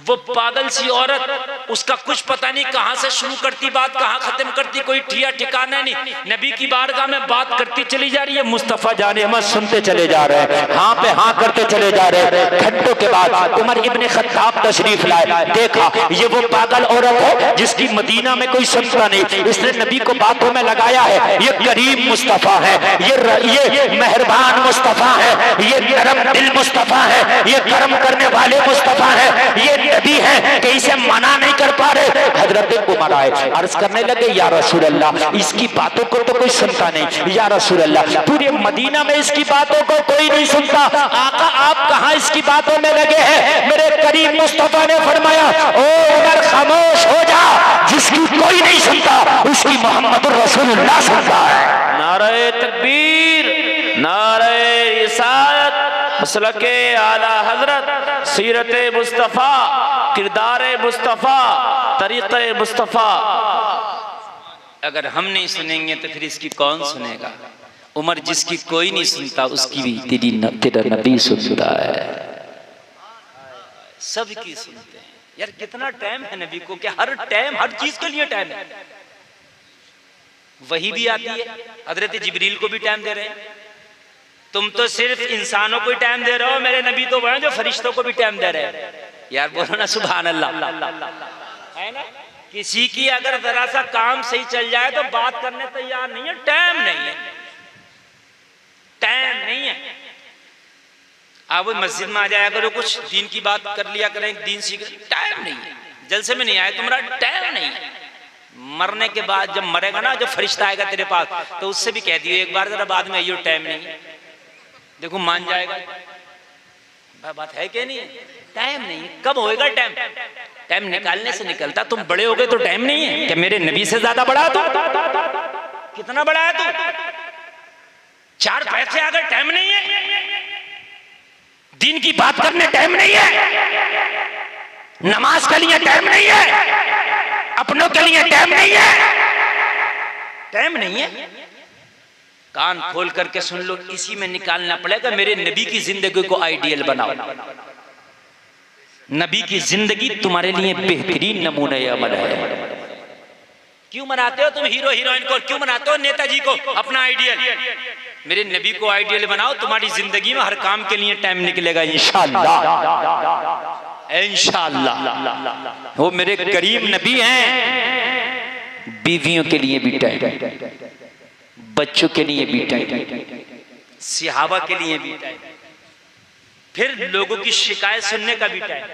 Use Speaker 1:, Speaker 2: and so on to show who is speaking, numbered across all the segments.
Speaker 1: वो पागल सी औरत, उसका कुछ पता नहीं कहां से शुरू करती बात, कहां खत्म करती, कोई ठिया ठिकाना नहीं। नबी की बारगाह में बात करती चली जा रही है, मुस्तफा जाने हम सुनते चले जा रहे हैं, हाँ पे हाँ करते चले जा रहे हैं। घंटों के बाद उमर इब्ने खत्ताब तशरीफ लाए, देखा ये वो पागल औरत है जिसकी मदीना में कोई सुनता नहीं, इसने नबी को बातों में लगाया है। ये करीम मुस्तफा है, ये मेहरबान मुस्तफा है, ये नरम दिल मुस्तफा है, ये कर्म करने वाले मुस्तफा है, ये नबी है कि इसे मना नहीं कर पा रहे। हजरत उमर आए, अर्ज करने लगे या रसूल अल्लाह, इसकी बातों को तो कोई सुनता नहीं। या रसूल अल्लाह, पूरे मदीना में इसकी बातों को कोई नहीं सुनता, आका आप कहां इसकी बातों में लगे हैं? मेरे करीम मुस्तफा ने फरमाया, ओ उमर खामोश हो जा, जिसकी कोई नहीं सुनता उसकी मोहम्मद रसूलुल्लाह सुनता है। नारे तकबीर, नारे रिसालत, मसलके आला हजरत, सीरत मुस्तफा, किरदार मुस्तफा, तरीक़े मुस्तफा। अगर हम नहीं सुनेंगे तो फिर इसकी कौन सुनेगा? उमर जिसकी कोई नहीं सुनता उसकी भी तेरा नबी सुनता है, सबकी सुनते हैं। यार कितना टाइम है नबी को, क्या हर टाइम हर चीज के लिए टाइम है? वही भी आती है, हजरत जिब्रील को भी टाइम दे रहे हैं। तुम तो सिर्फ इंसानों को टाइम दे रहे हो, मेरे नबी तो वह जो फरिश्तों को भी टाइम दे रहे हैं। यार बोलो ना सुभान अल्लाह, है ना? किसी की अगर जरा सा काम सही चल जाए तो बात करने तैयार नहीं है, टाइम नहीं है, टाइम नहीं है। आप वो मस्जिद में आ जाया करो, कुछ दीन की बात कर लिया करें, दीन सीख, टाइम नहीं है। जलसे में नहीं आए, तुम्हारा टाइम नहीं है। मरने के बाद जब मरेगा ना, जब फरिश्ता आएगा तेरे पास, तो उससे भी कह दियो एक बार जरा बाद में, ये टाइम नहीं है, देखो मान जाएगा। बात है कि नहीं? टाइम नहीं है। कब होएगा टाइम? टाइम निकालने से निकलता। तुम बड़े हो गए तो टाइम नहीं है क्या? मेरे नबी से ज्यादा बड़ा है तू? कितना बड़ा है तू? 4 पैसे अगर टाइम नहीं है, दीन की बात करने टाइम नहीं है, नमाज के लिए टाइम नहीं है, अपनों के लिए टाइम नहीं है, टाइम नहीं है। कान खोल करके सुन लो, इसी में निकालना पड़ेगा। मेरे नबी की जिंदगी को आइडियल बनाओ। नबी की जिंदगी तुम्हारे लिए बेहतरीन नमूने अमल है। क्यों मनाते हो तुम हीरो हीरोइन को? क्यों मनाते हो नेताजी को अपना आइडियल? मेरे नबी को आइडियल बनाओ, तुम्हारी जिंदगी में हर काम के लिए टाइम निकलेगा इंशाअल्लाह, इंशाअल्लाह। वो मेरे करीम नबी हैं। बीवियों के लिए भी टाइम, बच्चों के लिए भी टाइम, सहाबा के लिए भी टाइम, फिर लोगों की शिकायत सुनने का भी टाइम।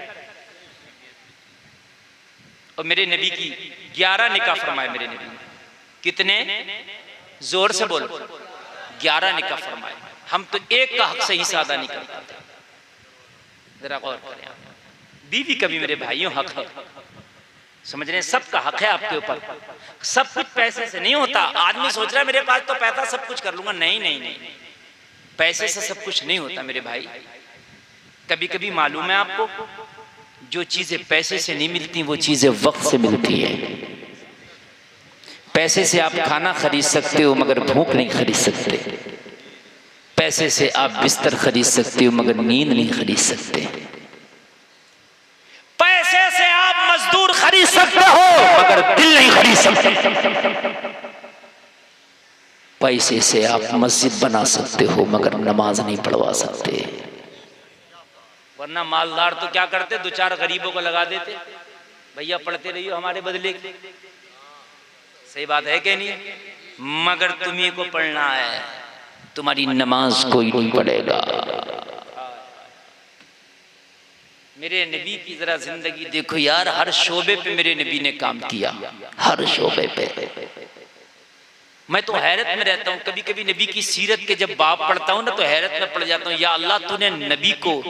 Speaker 1: और मेरे नबी की 11 निकाह फरमाए मेरे नबी ने। कितने? जोर से बोलो। 11 निकाह फरमाए। हम तो एक का हक सही से अदा नहीं कर पाते। जरा गौर करें। बीवी का भी मेरे भाइयों हक है, समझ रहे हैं? सबका हक है आपके ऊपर। सब कुछ पैसे से नहीं होता। आदमी सोच रहा है मेरे पास तो पैसा, सब कुछ कर लूंगा। नहीं नहीं नहीं, पैसे से सब कुछ नहीं होता मेरे भाई। कभी कभी मालूम है आपको, जो चीजें पैसे से नहीं मिलती वो चीजें वक्त से मिलती है। पैसे से आप खाना खरीद सकते हो मगर भूख नहीं खरीद सकते। पैसे से आप बिस्तर खरीद सकते हो मगर नींद नहीं खरीद सकते। पैसे से आप मजदूर खरीद सकते हो मगर दिल नहीं खरीद सकते। पैसे से आप मस्जिद बना सकते हो मगर नमाज नहीं पढ़वा सकते। वरना मालदार तो क्या करते, 2-4 गरीबों को लगा देते, भैया पढ़ते रहिए हमारे बदले। सही बात है कि नहीं? मगर तुम्ही को पढ़ना है, तुम्हारी नमाज कोई नहीं पढ़ेगा। मेरे नबी की जरा जिंदगी देखो यार, हर शोबे पे मेरे नबी ने काम किया, हर शोबे पे। मैं तो हैरत में रहता हूँ, कभी कभी नबी की सीरत के जब बाब पढ़ता हूँ ना तो हैरत में पड़ जाता हूँ। या अल्लाह, तूने नबी को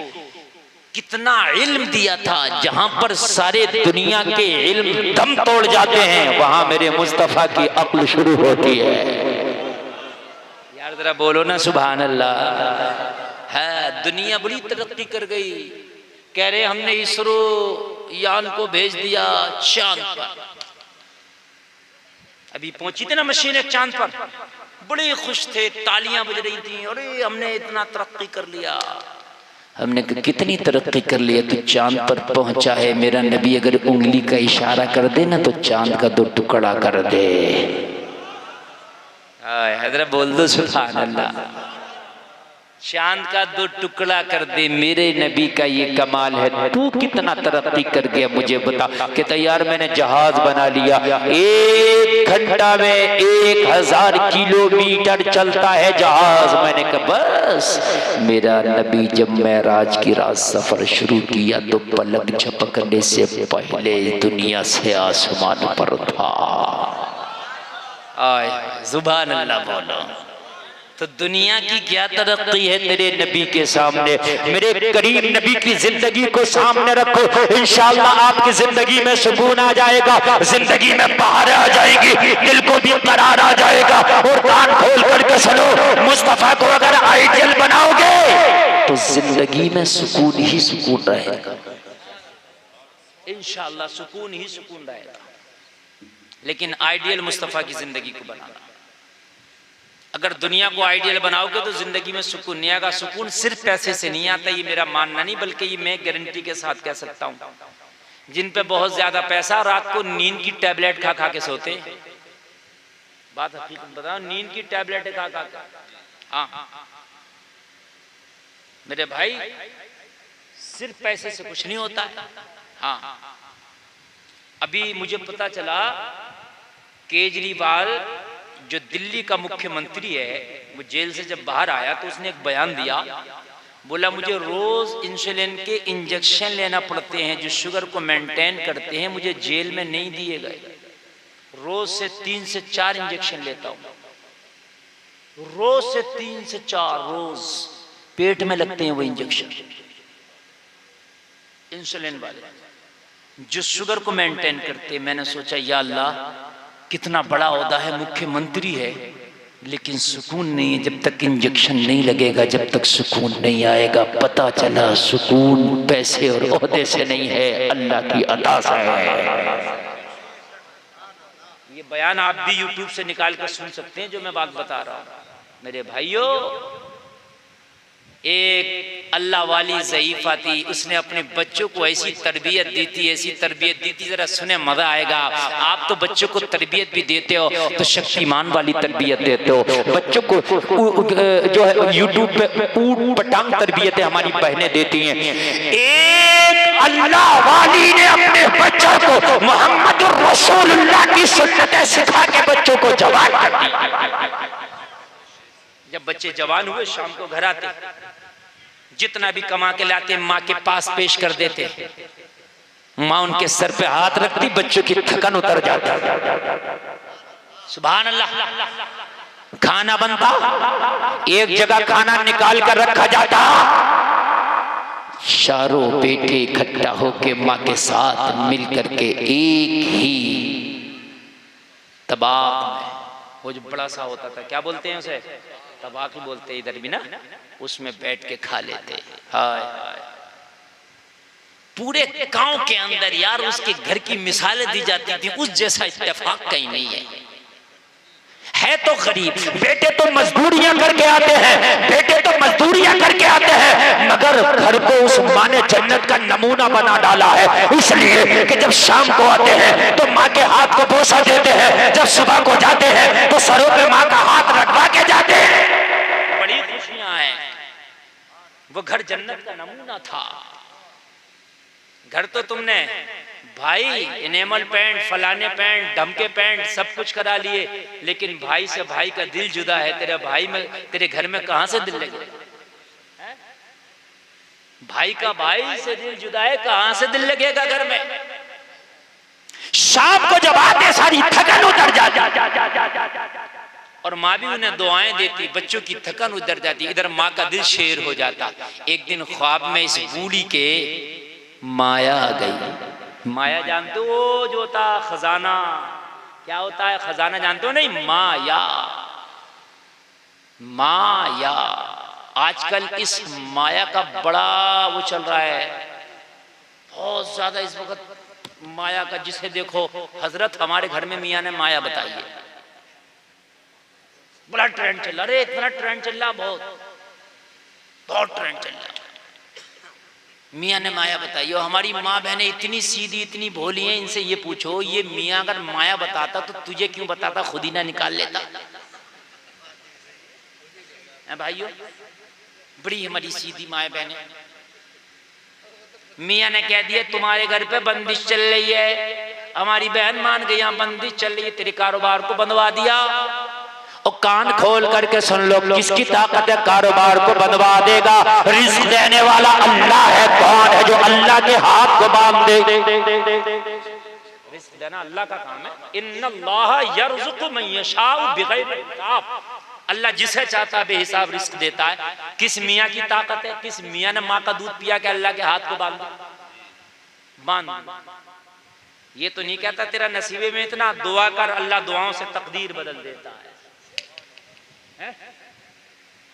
Speaker 1: कितना इल्म दिया था। जहां पर सारे दुनिया के इल्म दम तोड़ जाते हैं, वहां मेरे मुस्तफा की अक्ल शुरू होती है। यार जरा बोलो ना सुभान अल्लाह। है दुनिया बड़ी तरक्की कर गई, कह रहे हमने इसरो यान को भेज दिया चांद पर। अभी पहुंची थी ना मशीन चांद पर, बड़े खुश थे, तालियां बज रही थी, अरे हमने इतना तरक्की कर लिया। हमने कहा कितनी तरक्की कर लिया, तो चांद पर पहुंचा है। मेरा नबी अगर उंगली का इशारा कर दे ना तो चांद का 2 टुकड़ा कर दे। हजरत बोल दो सुभान अल्लाह। चांद का 2 टुकड़ा कर दे, मेरे नबी का ये कमाल है। तू कितना तरक्की कर गया मुझे बता। कहता यार मैंने जहाज बना लिया, 1 घंटा में 1000 किलोमीटर चलता है जहाज। मैंने कहा बस। मेरा नबी जब मेराज की रात सफर शुरू किया तो पलक झपकने से पहले दुनिया से आसमान पर था। आय सुभान अल्लाह बोलो। तो दुनिया की क्या तरक्की है तेरे नबी के सामने। मेरे करीम नबी की जिंदगी को सामने रखो, इंशाअल्लाह आपकी जिंदगी में सुकून आ जाएगा, जिंदगी में बहार आ जाएगी, दिल को भी करार आ जाएगा। और कान खोल करके सुनो, मुस्तफा को अगर आइडियल बनाओगे तो जिंदगी में सुकून ही सुकून रहेगा, इंशाअल्लाह सुकून ही सुकून रहेगा। लेकिन आइडियल मुस्तफा की जिंदगी को बनाना। अगर दुनिया को आइडियल बनाओगे तो जिंदगी में सुकून नहीं आएगा। सुकून सिर्फ पैसे से नहीं आता, ये मेरा मानना नहीं, बल्कि ये मैं गारंटी के साथ कह सकता हूँ। जिन पे बहुत ज्यादा पैसा, रात को नींद की टैबलेट खा खा के सोते, बात हकीकत बताओ, नींद की टैबलेट खा खा के। हाँ मेरे भाई, सिर्फ पैसे से कुछ नहीं होता है। हाँ अभी मुझे पता चला केजरीवाल जो दिल्ली का मुख्यमंत्री है, वो जेल से जब बाहर आया तो उसने एक बयान दिया। बोला मुझे रोज इंसुलिन के इंजेक्शन लेना पड़ते हैं जो शुगर को मेंटेन करते हैं, मुझे जेल में नहीं दिए गए। रोज से 3 से 4 इंजेक्शन लेता हूं, रोज से 3 से 4 रोज पेट में लगते हैं वो इंजेक्शन, इंसुलिन वाले जो शुगर को मेंटेन करते। मैंने सोचा या अल्लाह कितना बड़ा ओहदा है, मुख्यमंत्री है, लेकिन सुकून नहीं है। जब तक इंजेक्शन नहीं लगेगा, जब तक सुकून नहीं आएगा। पता चला सुकून पैसे और ओहदे से नहीं है, अल्लाह की अता से है। ये बयान आप भी यूट्यूब से निकाल कर सुन सकते हैं जो मैं बात बता रहा हूं। मेरे भाइयों, एक अल्लाह वाली ज़ईफ़ा थी, उसने अपने बच्चों को ऐसी तरबियत दी थी, ऐसी तरबियत दी थी, जरा सुने मजा आएगा। आप तो बच्चों को तरबियत भी देते हो तो शक्तिमान वाली तरबियत देते हो। बच्चों को जो है यूट्यूब पे ऊट पटांग तरबियतें हमारी बहनें देती हैं। एक अल्लाह वाली ने अपने बच्चों को मोहम्मद रसूलुल्लाह की सुन्नतें सिखा के बच्चों को जवान कर दी। जब बच्चे जवान हुए, शाम को घर आते, जितना भी कमा के लाते माँ के पास पेश कर देते। माँ उनके सर पे हाथ रखती, बच्चों की थकन उतर जाती। सुभान अल्लाह। खाना बनता, एक जगह खाना निकाल कर रखा जाता, चारों बेटे इकट्ठा होके माँ के साथ मिल करके एक ही तबाक में, वो जो बड़ा सा होता था, क्या बोलते हैं उसे, तबाक ही बोलते हैं इधर भी ना, उसमें बैठ के खा लेते। हाय हाय, पूरे गांव के अंदर यार उसके घर की मिसालें दी जाती थी, उस जैसा इत्तेफाक कहीं नहीं है तो गरीब, बेटे तो मजदूरियां करके आते हैं, बेटे तो मजदूरियां करके आते हैं, मगर घर को उस माँ ने जन्नत का नमूना बना डाला है। इसलिए कि जब शाम को आते हैं तो माँ के हाथ को बोसा देते हैं, जब सुबह को जाते हैं तो सरों पे माँ का हाथ रखवा के जाते हैं। बड़ी खुशियां हैं। वो घर जन्नत का नमूना था। घर तो तुमने भाई इनेमल पेंट, फलाने पेंट, ढमके पेंट सब कुछ करा लिए, लेकिन भाई से भाई का दिल जुदा है। तेरे भाई में, तेरे घर में कहां से दिल लगे? भाई का भाई से दिल जुदा है, कहां से दिल लगेगा घर में? शाम को जब आते सारी थकन उतर जाती और माँ भी उन्हें दुआएं देती, बच्चों की थकन उतर जाती, इधर माँ का दिल शेर हो जाता। एक दिन ख्वाब में इस बूढ़ी के माया आ गई। माया जानते हो जो होता खजाना, क्या होता है खजाना जानते हो? नहीं, माया। माया आजकल इस माया का बड़ा वो चल रहा है, बहुत ज्यादा इस वक्त माया का। जिसे देखो हजरत हमारे घर में मियाँ ने माया बताई है, बड़ा ट्रेंड चल रहा है। इतना ट्रेंड चल रहा, बहुत ट्रेंड चल रहा। मियाँ ने माया बताई। और हमारी माँ बहनें इतनी सीधी इतनी भोली हैं, इनसे ये पूछो ये मियाँ अगर माया बताता तो तुझे क्यों बताता, खुद ही ना निकाल लेता। भाइयों बड़ी हमारी सीधी माए बहनें। मियाँ ने कह दिया तुम्हारे घर पे बंदिश चल रही है, हमारी बहन मान गई यहाँ बंदिश चल रही है, तेरे कारोबार को बंधवा दिया। और कान खोल करके सुन लो, किसकी ताकत है कारोबार को बंधवा देगा? रिस्क देने वाला अल्लाह है। कौन है जो अल्लाह के हाथ को बांध दे? रिस्क देना अल्लाह का काम है। इन्नल्लाह यर्ज़ुक़ु मन यशाउ बिग़ैरि हिसाब। अल्लाह जिसे चाहता है बेहिसाब रिस्क देता है। किस मियाँ की ताकत है? किस मियाँ ने माँ का दूध पिया कि अल्लाह के हाथ को बांध? ये तो नहीं कहता तेरा नसीबे में इतना, दुआ कर, अल्लाह दुआओं से तकदीर बदल देता है।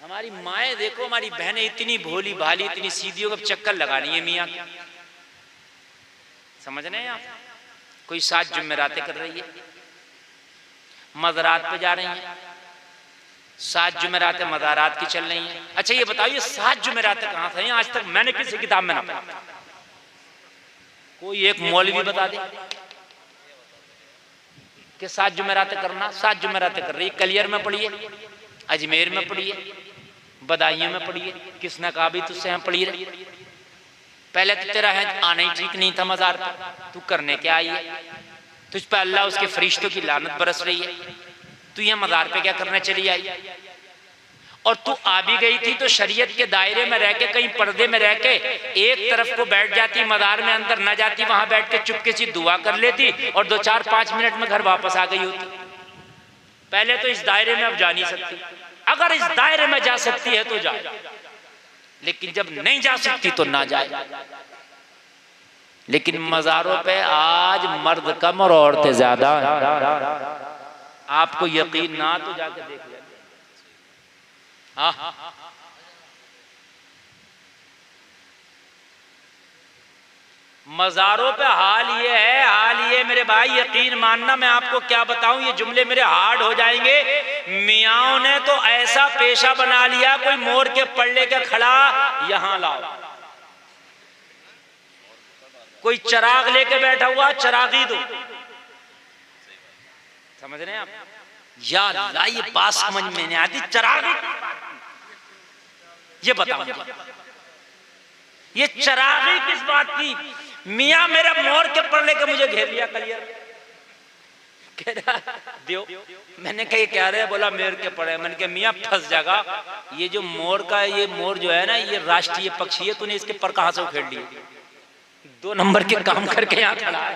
Speaker 1: हमारी माएँ देखो, हमारी बहनें इतनी भोली भाली इतनी सीधियों का चक्कर लगानी है मियाँ। समझ रहे हैं आप? कोई 7 जुमेरातें कर रही है, मज़ारात पे जा रही हैं, 7 जुमेरातें मज़ारात की चल रही हैं। अच्छा ये बताओ ये 7 जुमेरातें कहाँ से हैं? आज तक मैंने किसी किताब में ना पढ़ा। कोई एक मौलवी बता दे कि 7 जुमेरातें करना। 7 जुमेरातें कर रही है, कलियर में पढ़ी है, अजमेर में पढ़ी है, बदायूं में पढ़ी है। किसने कहा भी तुझसे हम पढ़ी रही? पहले तो तेरा है आना ही ठीक नहीं था मज़ार पर, तू करने क्या आई है? तुझ पर अल्लाह उसके फरिश्तों की लानत बरस रही है, तू यहाँ मज़ार पे क्या करने चली आई? और तू आ भी गई थी तो शरीयत के दायरे में रह के, कहीं पर्दे में रह के एक तरफ को बैठ जाती, मज़ार में अंदर न जाती, वहां बैठ के चुपके से दुआ कर लेती और 2 4 5 मिनट में घर वापस आ गई होती। पहले तो इस दायरे में अब जा नहीं सकती। अगर इस दायरे में जा सकती है तो जाए, लेकिन जब नहीं जा सकती तो ना जाए। लेकिन मज़ारों पे आज मर्द कम और औरतें ज्यादा। आपको यकीन ना तो जाके देख लें। हाँ मज़ारों पे हाल ये मेरे भाई, यकीन मानना, मैं आपको क्या बताऊं, ये जुमले मेरे हार्ड हो जाएंगे। मियाओं ने तो ऐसा पेशा बना लिया, कोई मोर के पल्ले के खड़ा यहां लाओ, कोई चिराग लेके बैठा हुआ चिरागी दो। समझ रहे हैं आप? या अल्लाह ये बात समझ में नहीं आती। चिरागी ये बताओ, ये चिरागी किस बात की? मियाँ मेरा मोर के पल्ले के मुझे घेर लिया कलियर, कह रहा दियो। मैंने कहा क्या रहे? बोला मेर के पड़े। मैंने कहा मियाँ फंस जाएगा, ये जो मोर का, ये मोर जो है ना ये राष्ट्रीय पक्षी है, तूने इसके पर कहां से उखेड़ लिए? 2 नंबर के काम करके यहाँ खड़ा है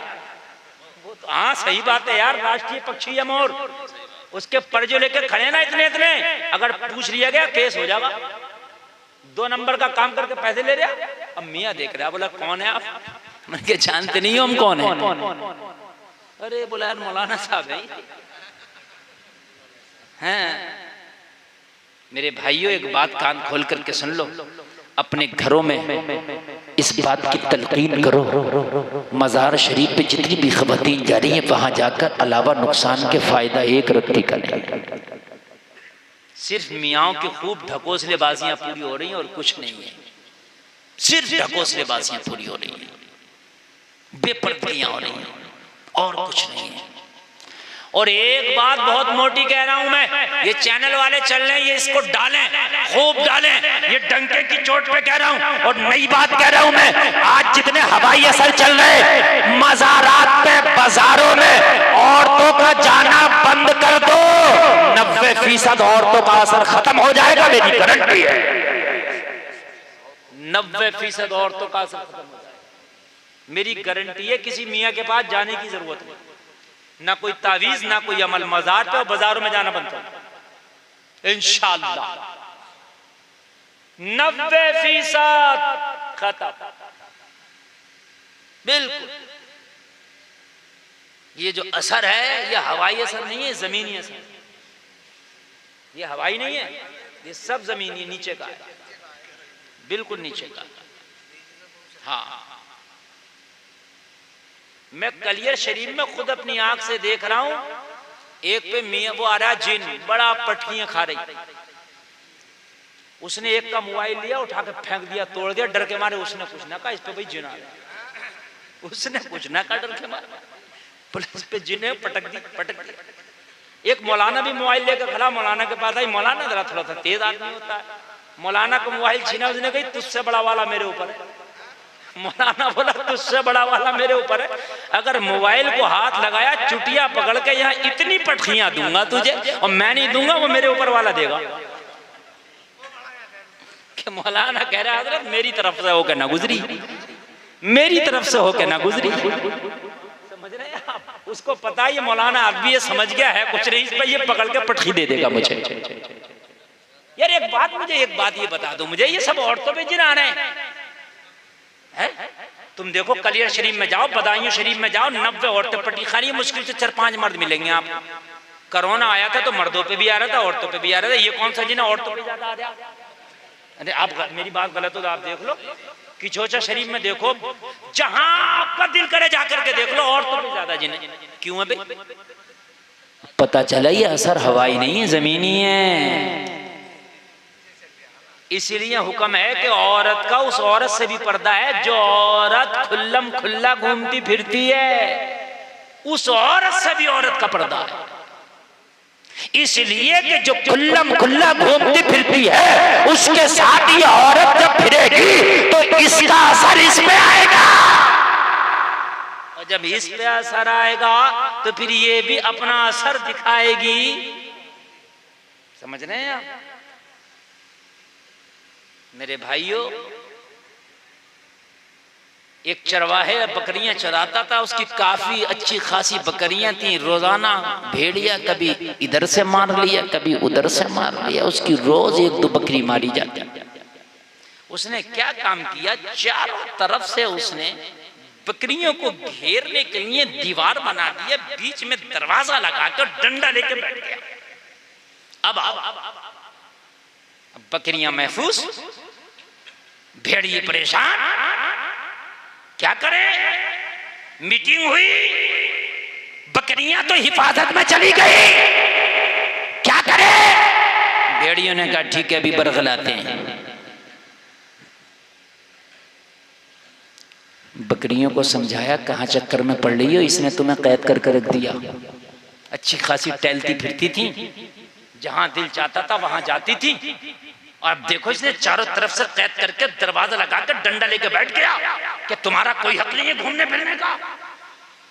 Speaker 1: वो तो। हाँ सही बात है यार, राष्ट्रीय पक्षी है मोर, उसके पर जो लेके खड़े ना इतने इतने, अगर पूछ लिया गया केस हो जाएगा। 2 नंबर का काम करके पैसे ले रहा। अब मियाँ देख रहा, बोला कौन है आप? मैंने जानते नहीं हो हम कौन है? अरे बोला यार मौलाना साहब हैं। मेरे भाइयों एक बात कान खोल करके सुन लो, अपने घरों में इस बात की तलकीन करो, मज़ार शरीफ पे जितनी भी ख़वातीन जा रही हैं वहां जाकर अलावा नुकसान के फायदा एक रत्ती करें। सिर्फ मियाओं की खूब ढकोसलेबाजियां पूरी हो रही हैं और कुछ नहीं है। सिर्फ ढकोसलेबाजियां पूरी हो रही हैं, बेपर्दगियां हो रही हैं और कुछ नहीं है। और एक बात बहुत मोटी कह रहा हूं मैं, ये चैनल वाले चल रहे हैं, ये इसको डालें, खूब डालें, ये डंके की चोट पे कह रहा हूं। और नई बात कह रहा हूं मैं, आज जितने हवाई असर चल रहे मज़ारात पे, बाजारों में औरतों का जाना बंद कर दो, 90% औरतों का असर खत्म हो जाएगा, मेरी गारंटी है। 90% औरतों का असर खत्म हो जाएगा, मेरी गारंटी है। किसी मियाँ के पास जाने की जरूरत नहीं, ना कोई तावीज ना कोई अमल, मज़ार पे और बाजारों में जाना बंद कर इंशाअल्लाह। 90% खत्म, बिल्कुल। ये जो असर है ये हवाई असर नहीं है, जमीनी असर। ये हवाई नहीं है, ये सब जमीनी नीचे का है, बिल्कुल नीचे का। हाँ मैं कलियर शरीफ में खुद अपनी आंख से देख रहा हूं, एक पे मियां वो आ रहा जिन, बड़ा पटकियां खा रही, उसने एक का मोबाइल लिया, उठा के फेंक दिया, तोड़ दिया, डर के मारे। उसने कुछ ना कहा, इस पे भाई जिन आ गया। उसने कुछ ना कहा, डर के मारे पुलिस पे जिने पटक दी। एक मौलाना भी मोबाइल लेकर खड़ा, मौलाना के पास आई। मौलाना जरा थोड़ा सा तेज आदमी होता है, मौलाना को मोबाइल छीना। उसने कही तुझसे बड़ा वाला मेरे ऊपर है। मौलाना बोला तुझसे बड़ा वाला मेरे ऊपर है, अगर मोबाइल को हाथ लगाया, चुटिया पकड़ के यहाँ इतनी पटखियां दूंगा तुझे, और मैं नहीं दूंगा, वो मेरे ऊपर वाला देगा। कि मौलाना कह रहा है हजरत मेरी तरफ से होकर ना गुजरी, मेरी तरफ से होकर ना गुजरी। समझ रहे हैं आप? उसको पता है ये मौलाना आदमी ये समझ गया है कुछ नहीं, इस पर ये पकड़ के पटखी दे देगा मुझे। यार एक बात ये बता दो मुझे, ये सब औरतों पे जिन आ रहे हैं। तुम देखो कलियर शरीफ में जाओ, बदायूं शरीफ में जाओ, 90 औरतें पट्टी खा रही है, मुश्किल से 4-5 मर्द मिलेंगे आप। कोरोना आया था तो मर्दों पे भी आ रहा था, औरतों पे भी आ रहा था। ये कौन सा जिन औरतों पे ज्यादा आ रहा? अरे आप मेरी बात गलत हो तो आप देख लो, किचोचा शरीफ में देखो, जहां आपका दिल करे जाकर के देख लो, औरतों पे ज्यादा जिन है। क्यों है भाई? पता चला ये असर हवाई नहीं है, जमीनी है। इसीलिए हुक्म है कि औरत का उस औरत से भी पर्दा है जो औरत खुल्लम खुल्ला घूमती फिरती है, उस औरत से भी औरत का पर्दा है। इसलिए कि जो खुल्लम खुल्ला घूमती फिरती है उसके साथ ये औरत जब फिरेगी तो इसका असर इस पे आएगा, और जब इस पे असर आएगा तो फिर ये भी अपना असर दिखाएगी। समझ रहे हैं आप मेरे भाइयों? एक चरवाहे बकरियां चराता था, उसकी काफी अच्छी खासी बकरियां थी। रोजाना भेड़िया कभी इधर से मार लिया, कभी उधर से मार लिया, उसकी रोज 1-2 बकरी मारी जाती। उसने क्या काम किया, चारों तरफ से उसने बकरियों को घेरने के लिए दीवार बना दिया, बीच में दरवाजा लगाकर डंडा लेके बैठ गया। अब बकरियां महफूज, भेड़िए परेशान, क्या करें? मीटिंग हुई, बकरियां तो हिफाजत में चली गई, क्या करें? भेड़ियों ने कहा ठीक है अभी बरगलाते हैं। बकरियों को समझाया कहां चक्कर में पड़ रही हो, इसने तुम्हें कैद करके रख दिया। अच्छी खासी टहलती फिरती थी, जहां दिल चाहता था वहां जाती थी, और अब देखो इसने चारों तरफ से कैद करके दरवाजा लगाकर डंडा लेके बैठ गया। क्या तुम्हारा कोई हक नहीं है घूमने फिरने का?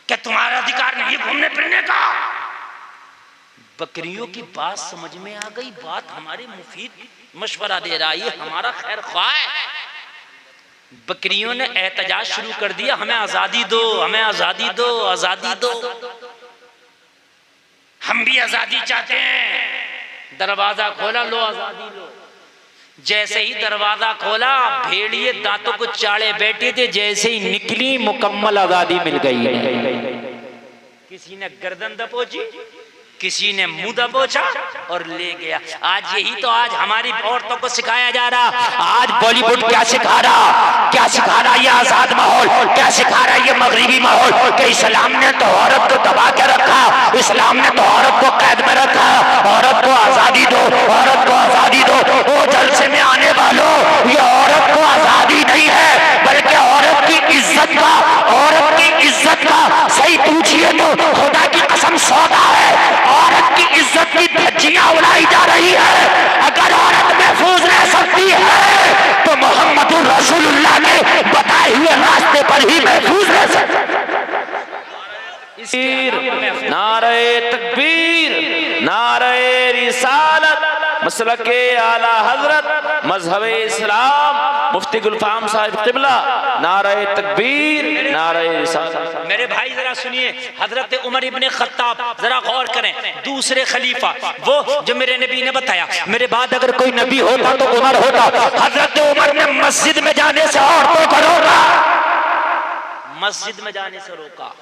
Speaker 1: क्या तुम्हारा अधिकार नहीं है घूमने फिरने का? बकरियों की बात समझ में आ गई, बात हमारी मुफीद मशवरा दे रहा है, ये हमारा खैर ख्वाह है। बकरियों ने एहतजाज शुरू कर दिया, हमें आजादी दो, हमें आजादी दो, आजादी दो, हम भी आजादी चाहते हैं। दरवाजा खोला, लो आजादी लो। जैसे ही दरवाजा खोला, भेड़िए दांतों को चाड़े बैठे थे, जैसे ही निकली मुकम्मल आजादी मिल गई। किसी ने गर्दन दबोची, किसी ने मुंह दबोचा और ले गया। आज यही तो आज हमारी औरतों को सिखाया जा रहा। आज बॉलीवुड क्या सिखा रहा, क्या सिखा रहा ये आजाद माहौल, क्या सिखा रहा ये मगरिबी माहौल, कि इस्लाम ने तो औरत को दबा के रखा, इस्लाम ने तो औरत को कैद में रखा, औरत को आजादी दो, औरत को आजादी दो। वो जलसे में आने वालों, ये औरत को आजादी नहीं है, बल्कि औरत की इज्जत का, औरत की इज्जत का सही पूछिए तो खुदा की कसम सौदा है। औरत की इज्जत की धज्जियां उड़ाई जा रही है। अगर औरत महफूज रह सकती है तो मोहम्मद रसूलुल्लाह के बताए हुए रास्ते पर ही महफूज रह सकती है। नारे तकबीर, नारे रिसालत, मसलके आला हजरत, मजहब इस्लाम, मुफ्ती गुलफाम साहिब क़िबला, नारे तकबीर, नारे रिसालत। मेरे भाई जरा सुनिए, हजरत उमर इब्ने खत्ताब, जरा गौर करें, दूसरे खलीफा, वो जो मेरे नबी ने बताया मेरे बाद अगर कोई नबी होता तो उमर होता। हजरत उमर ने मस्जिद में जाने से औरतों को रोका, मस्जिद में जाने से रोका।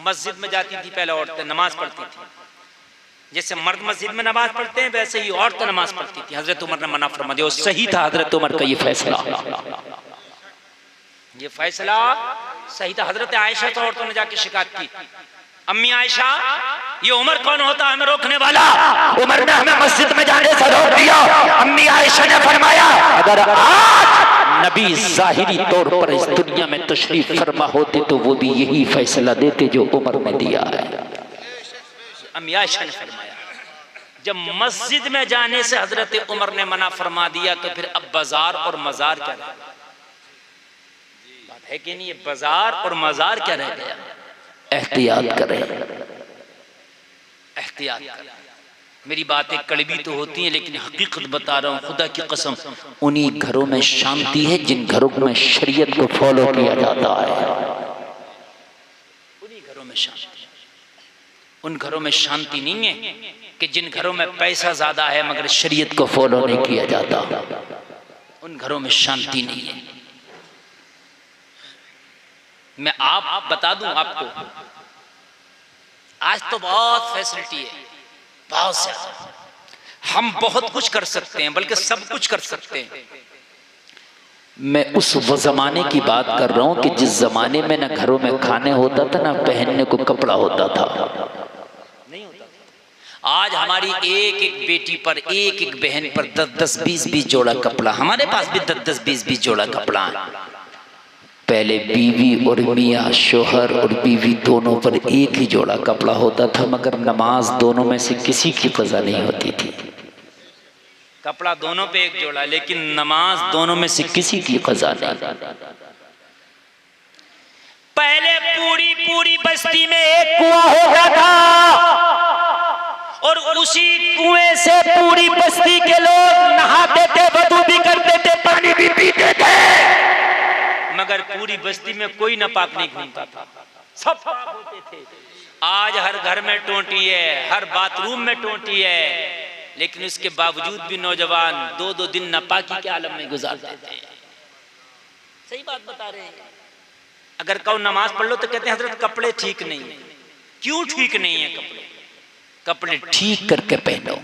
Speaker 1: मस्जिद में जाती थी पहले औरतें, नमाज पढ़ती थी, जैसे मर्द मस्जिद में नमाज पढ़ते हैं वैसे ही औरतें नमाज पढ़ती थी। हजरत उमर ने मना फरमा दिया, सही था हजरत उमर का ये फैसला, ये फैसला सही था। हजरत आयशा तो औरतों ने जाके शिकायत की, अम्मी आयशा, ये उमर कौन होता है हमें रोकने वाला?
Speaker 2: उमर ने हमें मस्जिद में जाने से रोक दिया। अम्मी आयशा ने फरमाया, अगर आज नबी जाहिरी तौर पर इस दुनिया में तशरीफ फरमा होते तो वो भी यही फैसला देते जो उमर ने दिया है।
Speaker 1: अम्मी आयशा ने फरमाया, जब मस्जिद में जाने से हजरत उमर ने मना फरमा दिया तो फिर अब बाजार और मजार क्या रह गया? बात है कि नहीं? ये बाजार और मजार क्या रह गया?
Speaker 2: एहतियात करें,
Speaker 1: एहतियात करें। मेरी बातें कड़वी तो होती हैं लेकिन हकीकत बता रहा हूँ, खुदा की कसम।
Speaker 2: उन्हीं घरों में शांति है जिन घरों में शरीयत को फॉलो किया जाता है।
Speaker 1: उन्हीं घरों में शांति। उन घरों में शांति नहीं है कि जिन घरों में पैसा ज्यादा है मगर
Speaker 2: शरीयत को फॉलो नहीं किया जाता।
Speaker 1: उन घरों में शांति नहीं है। मैं आप बता दूं आपको, आज तो बहुत फैसिलिटी है, बहुत ज्यादा। हम बहुत कुछ कर सकते हैं, बल्कि सब कुछ कर सकते हैं।
Speaker 2: मैं उस वो जमाने की बात कर रहा हूं कि जिस जमाने में ना घरों में खाने होता था ना पहनने को कपड़ा होता था।
Speaker 1: नहीं होता था। आज हमारी एक एक बेटी पर, एक एक बहन पर 10-10, 20-20 जोड़ा कपड़ा। हमारे पास भी 10-10, 20-20 जोड़ा कपड़ा है।
Speaker 2: पहले बीवी और मियाँ, शोहर और बीवी दोनों पर एक ही जोड़ा कपड़ा होता था, मगर नमाज दोनों में से किसी की कज़ा नहीं होती थी।
Speaker 1: कपड़ा दोनों पे एक जोड़ा, लेकिन नमाज दोनों में से किसी की कज़ा नहीं। पहले पूरी पूरी बस्ती में एक कुआं होता था और उसी कुएं से पूरी बस्ती के लोग नहाते थे, वुदू भी करते थे, पानी भी पीते थे। मगर पूरी बस्ती में कोई नापाक नहीं घूमता था, सब पाक होते थे। आज हर घर में टोंटी है, हर बाथरूम में टोंटी है, लेकिन उसके बावजूद भी नौजवान 2-2 दिन नापाकी के आलम में गुजारते थे। सही बात बता रहे हैं। अगर कहो नमाज पढ़ लो तो कहते हैं हजरत कपड़े ठीक नहीं है। क्यों ठीक नहीं है कपड़े?
Speaker 2: कपड़े ठीक करके पहनो।